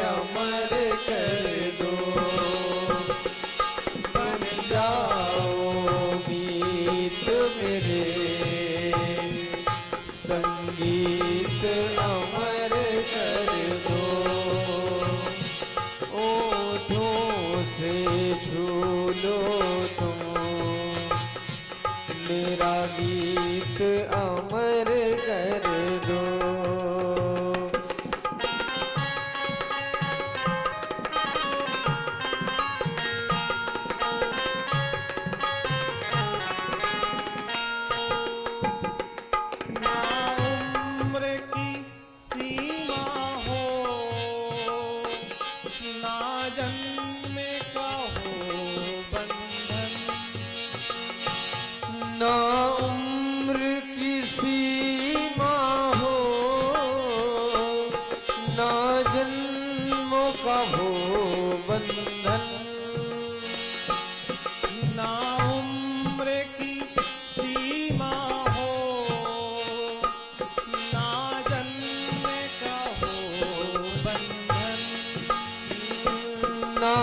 अमर कर दो, बन जाओ गीत मेरे, संगीत अमर कर दो। ओठों से छू लो तुम मेरा गीत अमर कर दो। ना उम्र की सीमा हो, ना जन्मों का हो बंधन, ना उम्र की सीमा हो, ना जन्म का हो बंधन, ना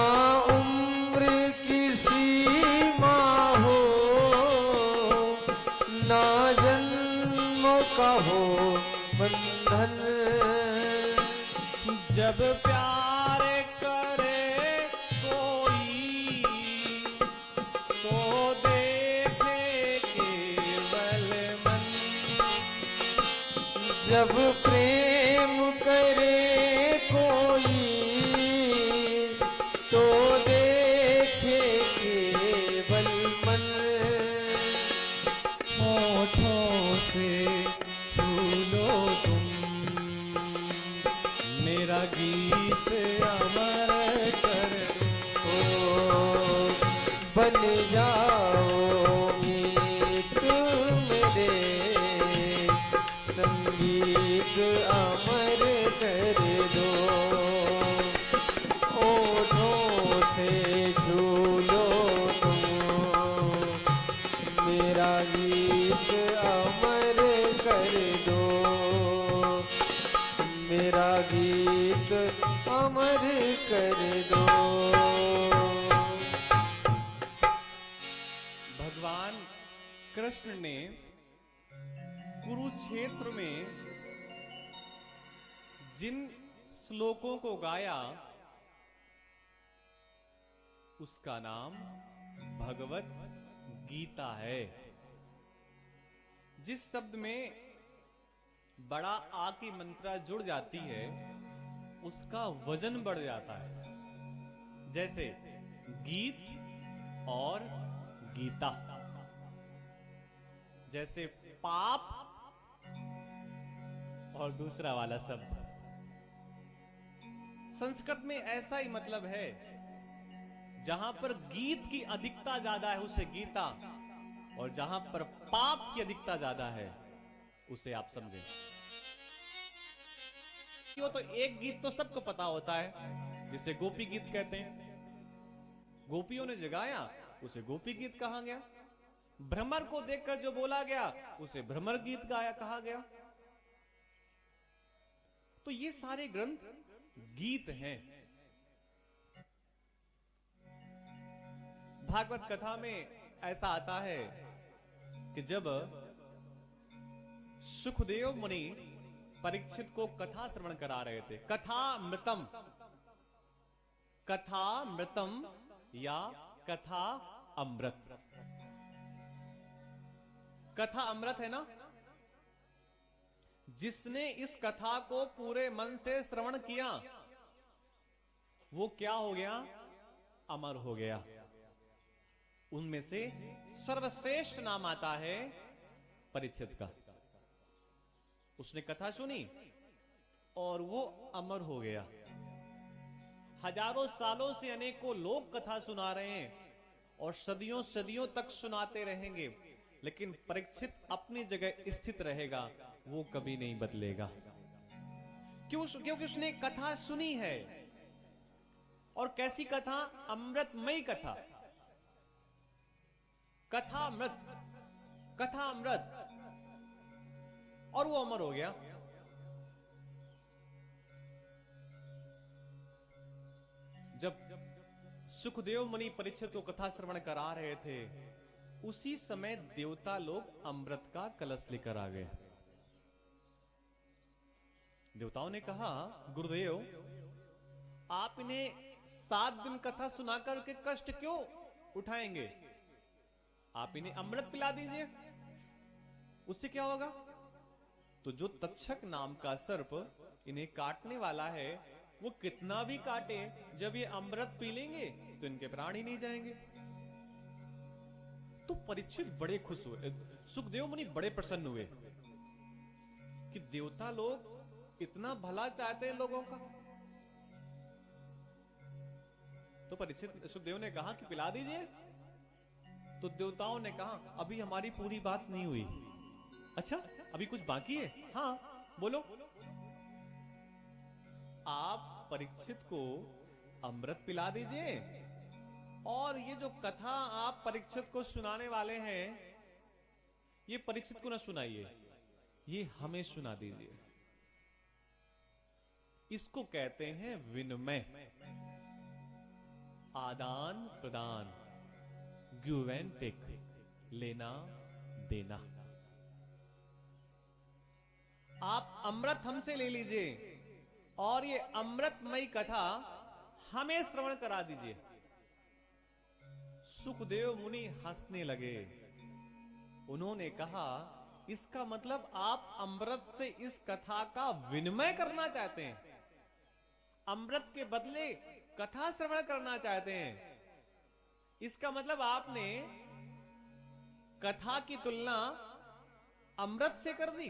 उम्र की सीमा हो, ना जन्मों का हो बंधन। जब प्यार करे कोई तो देखे केवल मन, जब प्रेम करे कोई तो देखे केवल मन। होठों से छू लो तुम मेरा गीत अमर कर दो, बन जाओ गीत मेरे, संगीत अमर कर दो। ओठों से छू लो तुम मेरा गीत अमर कर दो, मेरा गीत अमर कर दो। भगवान कृष्ण ने कुरुक्षेत्र में जिन श्लोकों को गाया उसका नाम भगवत गीता है। जिस शब्द में बड़ा आ की मात्रा जुड़ जाती है उसका वजन बढ़ जाता है, जैसे गीत और गीता, जैसे पाप और दूसरा वाला शब्द। संस्कृत में ऐसा ही मतलब है, जहां पर गीत की अधिकता ज्यादा है उसे गीता, और जहां पर पाप की अधिकता ज्यादा है उसे आप समझें। क्यों तो एक गीत तो सबको पता होता है जिसे गोपी गीत कहते हैं, गोपियों ने जगाया उसे गोपी गीत कहा गया। भ्रमर को देखकर जो बोला गया उसे भ्रमर गीत गाया कहा गया। तो ये सारे ग्रंथ गीत हैं। भागवत कथा में ऐसा आता है कि जब सुखदेव मुनि परीक्षित को कथा श्रवण करा रहे थे, कथा मृतम या कथा अमृत, कथा अमृत है ना। जिसने इस कथा को पूरे मन से श्रवण किया वो क्या हो गया? अमर हो गया। उनमें से सर्वश्रेष्ठ नाम आता है परीक्षित का। उसने कथा सुनी और वो अमर हो गया। हजारों सालों से अनेकों लोग कथा सुना रहे हैं और सदियों सदियों तक सुनाते रहेंगे, लेकिन परीक्षित अपनी जगह स्थित रहेगा, वो कभी नहीं बदलेगा। क्योंकि उसने कथा सुनी है। और कैसी कथा? अमृतमयी कथा, कथा अमृत, कथा अमृत, और वो अमर हो गया। जब सुखदेव मुनि परीक्षित को कथा श्रवण करा रहे थे, उसी समय देवता लोग अमृत का कलश लेकर आ गए। देवताओं ने कहा, गुरुदेव आप इन्हें 7 दिन कथा सुनाकर के कष्ट क्यों उठाएंगे? आप इन्हें अमृत पिला दीजिए, उससे क्या होगा? तो जो तक्षक नाम का सर्प इन्हें काटने वाला है, वो कितना भी काटे, जब ये अमृत पी लेंगे तो इनके प्राण ही नहीं जाएंगे। तो परीक्षित बड़े खुश हुए, सुखदेव मुनि बड़े प्रसन्न हुए कि देवता लोग इतना भला चाहते हैं लोगों का। तो परीक्षित सुखदेव ने कहा कि पिला दीजिए। तो देवताओं ने कहा, अभी हमारी पूरी बात नहीं हुई। अच्छा, अभी कुछ बाकी है? हाँ बोलो। आप परीक्षित को अमृत पिला दीजिए, और ये जो कथा आप परीक्षित को सुनाने वाले हैं, ये परीक्षित को ना सुनाइए, ये हमें सुना दीजिए। इसको कहते हैं विनिमय, आदान प्रदान, गिव एंड टेक, लेना देना। आप अमृत हमसे ले लीजिए और ये अमृतमयी कथा हमें श्रवण करा दीजिए। सुखदेव मुनि हंसने लगे। उन्होंने कहा, इसका मतलब आप अमृत से इस कथा का विनिमय करना चाहते हैं, अमृत के बदले कथा श्रवण करना चाहते हैं। इसका मतलब आपने कथा की तुलना अमृत से कर दी।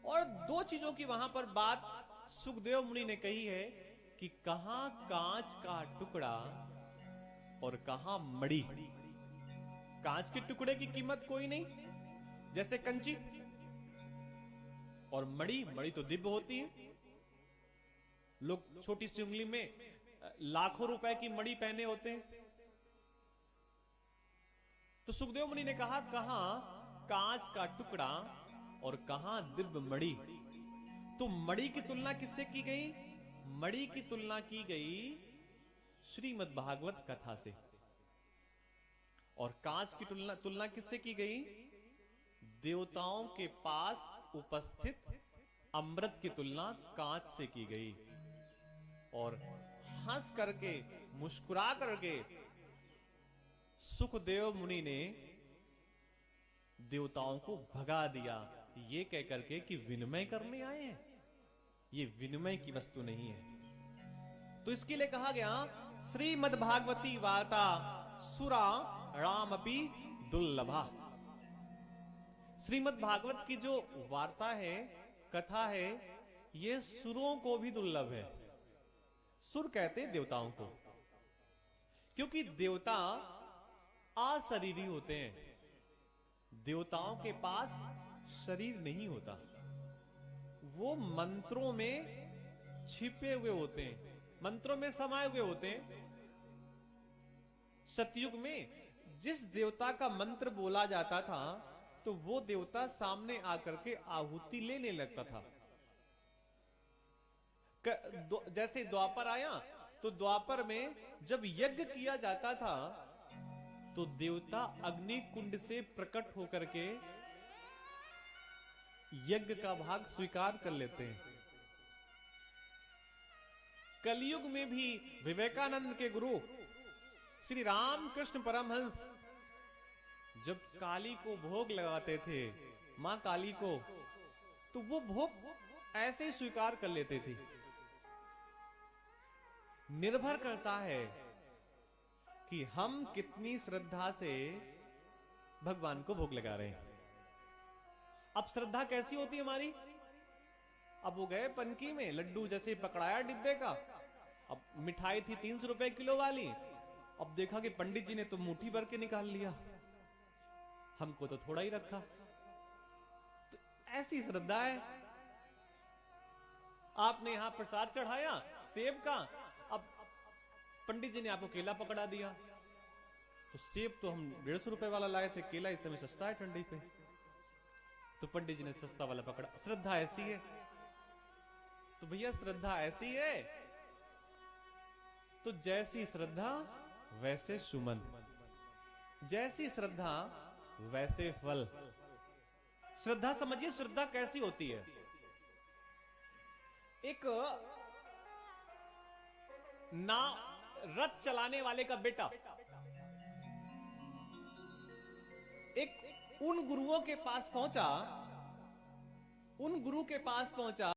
और 2 चीजों की वहां पर बात सुखदेव मुनि ने कही है कि कहां कांच का टुकड़ा और कहां मणि। कांच के टुकड़े की कीमत कोई नहीं, जैसे कंची, और मणि तो दिव्य होती है। लोग छोटी सी उंगली में लाखों रुपए की मणि पहने होते हैं। तो सुखदेव मुनि ने कहा, कहां कांच का टुकड़ा और कहां दिव्य मणि। तो मणि की तुलना किससे की गई? मणि की तुलना की गई श्रीमद् भागवत कथा से। और कांच की तुलना किससे की गई? देवताओं के पास उपस्थित अमृत की तुलना कांच से की गई। और हंस करके, मुस्कुरा करके सुखदेव मुनि ने देवताओं को भगा दिया, ये कह करके कि विनिमय करने आए हैं। ये विनिमय की वस्तु नहीं है। तो इसके लिए कहा गया, श्रीमद् भागवती वार्ता सुरा रामपि दुर्लभा। श्रीमद् भागवत की जो वार्ता है, कथा है, ये सुरों को भी दुर्लभ है। सुर कहते हैं देवताओं को, क्योंकि देवता अशरीरी होते हैं। देवताओं के पास शरीर नहीं होता, वो मंत्रों में छिपे हुए होते हैं, मंत्रों में समाये हुए होते हैं। सतयुग में जिस देवता का मंत्र बोला जाता था, तो वो देवता सामने आकर के आहुति लेने लगता था। जैसे द्वापर आया, तो द्वापर में जब यज्ञ किया जाता था, तो देवता अग्नि कुंड से प्रकट होकर के यज्ञ का भाग स्वीकार कर लेते हैं। कलयुग में भी विवेकानंद के गुरु श्री रामकृष्ण परमहंस जब काली को भोग लगाते थे, मां काली को, तो वो भोग ऐसे ही स्वीकार कर लेते थे। निर्भर करता है कि हम कितनी श्रद्धा से भगवान को भोग लगा रहे हैं। अब श्रद्धा कैसी होती है हमारी? अब वो गए पनकी में, लड्डू जैसे पकड़ाया डिब्बे का, अब मिठाई थी 300 रुपए किलो वाली, अब देखा कि पंडित जी ने तो मुट्ठी भर के निकाल लिया, हमको तो थोड़ा ही रखा। तो ऐसी श्रद्धा है। आपने यहां प्रसाद चढ़ाया सेब का, अब पंडित जी ने आपको केला पकड़ा दिया, तो सेब तो हम 150 रुपए वाला लाए थे, केला इस समय सस्ता है ठंडी पे, तो पंडित जी ने सस्ता वाला पकड़ा। श्रद्धा ऐसी है। तो भैया श्रद्धा ऐसी है तो जैसी श्रद्धा वैसे सुमन, जैसी श्रद्धा वैसे फल। श्रद्धा समझिए, श्रद्धा कैसी होती है। एक ना रथ चलाने वाले का बेटा एक उन गुरुओं के पास पहुंचा, उन गुरु के पास पहुंचा